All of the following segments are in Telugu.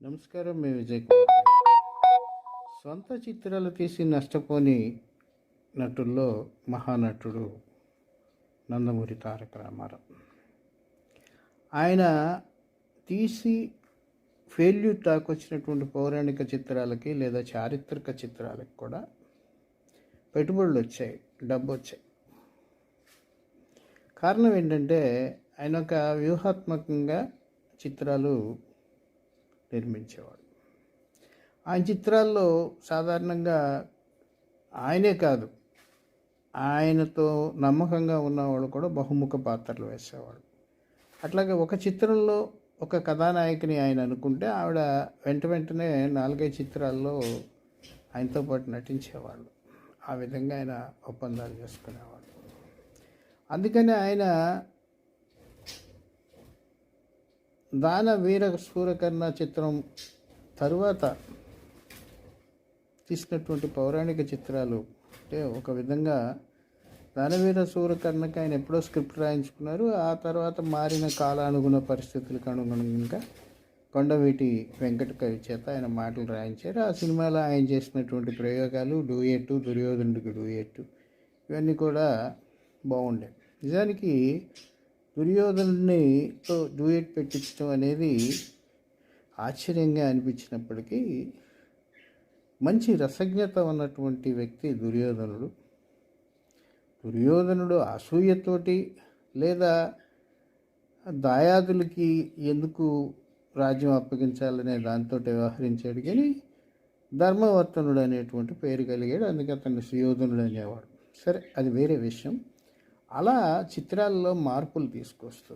నమస్కారం. మీ విజయ్ కుమార్ గారు. సొంత చిత్రాలు తీసి నష్టపోని నటుల్లో మహానటుడు నందమూరి తారక రామారావు. ఆయన తీసి ఫెయిల్యూర్ టాక్ వచ్చినటువంటి పౌరాణిక చిత్రాలకి లేదా చారిత్రక చిత్రాలకి కూడా పెట్టుబడులు వచ్చాయి, డబ్బు వచ్చాయి. కారణం ఏంటంటే ఆయన ఒక వ్యూహాత్మకంగా చిత్రాలు నిర్మించేవాడు. ఆయన చిత్రాల్లో సాధారణంగా ఆయనే కాదు, ఆయనతో నమ్మకంగా ఉన్నవాళ్ళు కూడా బహుముఖ పాత్రలు వేసేవాడు. అట్లాగే ఒక చిత్రంలో ఒక కథానాయకుని ఆయన అనుకుంటే ఆవిడ వెంటనే 4-5 చిత్రాల్లో ఆయనతో పాటు నటించేవాళ్ళు. ఆ విధంగా ఆయన ఒప్పందాలు చేసుకునేవాళ్ళు. అందుకని ఆయన దాన వీర సూరకర్ణ చిత్రం తరువాత తీసినటువంటి పౌరాణిక చిత్రాలు అంటే ఒక విధంగా దానవీర సూరకర్ణకి ఆయన ఎప్పుడో స్క్రిప్ట్ రాయించుకున్నారు. ఆ తర్వాత మారిన కాలానుగుణ పరిస్థితులకు అనుగుణంగా కొండవీటి వెంకట కవి చేత ఆయన మాటలు రాయించారు. ఆ సినిమాలో ఆయన చేసినటువంటి ప్రయోగాలు, డూయెట్టు, దుర్యోధనుడికి డూయెట్టు, ఇవన్నీ కూడా బాగుండేవి. నిజానికి దుర్యోధనుడితో డూయెట్ పెట్టించడం అనేది ఆశ్చర్యంగా అనిపించినప్పటికీ మంచి రసజ్ఞత ఉన్నటువంటి వ్యక్తి దుర్యోధనుడు అసూయతోటి లేదా దాయాదులకి ఎందుకు రాజ్యం అప్పగించాలనే దాంతో వ్యవహరించాడు, కానీ ధర్మవర్తనుడు అనేటువంటి పేరు కలిగాడు. అందుకే అతన్ని సుయోధనుడు అనేవాడు. సరే, అది వేరే విషయం. అలా చిత్రాల్లో మార్పులు తీసుకొస్తూ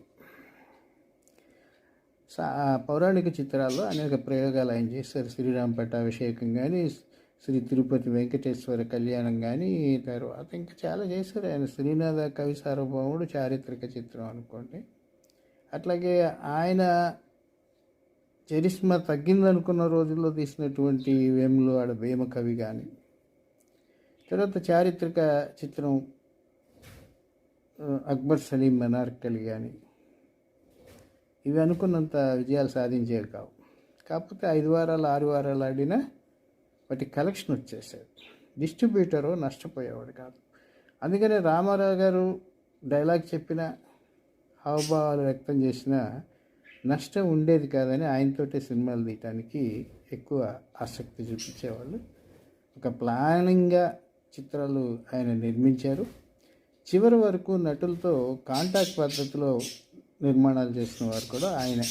పౌరాణిక చిత్రాల్లో అనేక ప్రయోగాలు ఆయన చేశారు. శ్రీరామ పట్టాభిషేకం కానీ, శ్రీ తిరుపతి వెంకటేశ్వర కళ్యాణం కానీ, తర్వాత ఇంకా చాలా చేశారు ఆయన. శ్రీనాథ కవి సార్వభౌముడు చారిత్రక చిత్రం అనుకోండి. అట్లాగే ఆయన చరిస్మా తగ్గిందనుకున్న రోజుల్లో తీసినటువంటి వేములవాడ వేమ కవి కానీ, తర్వాత చారిత్రక చిత్రం అక్బర్ సలీం మనార్కలి కానీ, ఇవి అనుకున్నంత విజయాలు సాధించేవి కావు. కాకపోతే 5 వారాలు 6 వారాలు ఆడినా వాటి కలెక్షన్ వచ్చేసేది. డిస్ట్రిబ్యూటరు నష్టపోయేవాడు కాదు. అందుకనే రామారావు గారు డైలాగ్ చెప్పిన, హావభావాలు వ్యక్తం చేసిన నష్టం ఉండేది కాదని ఆయనతోటే సినిమాలు తీయటానికి ఎక్కువ ఆసక్తి చూపించేవాళ్ళు. ఒక ప్లానింగ్గా చిత్రాలు ఆయన నిర్మించారు. చివరి వరకు నటులతో కాంటాక్ట్ పద్ధతిలో నిర్మాణాలు చేసిన వారు కూడా ఆయనే.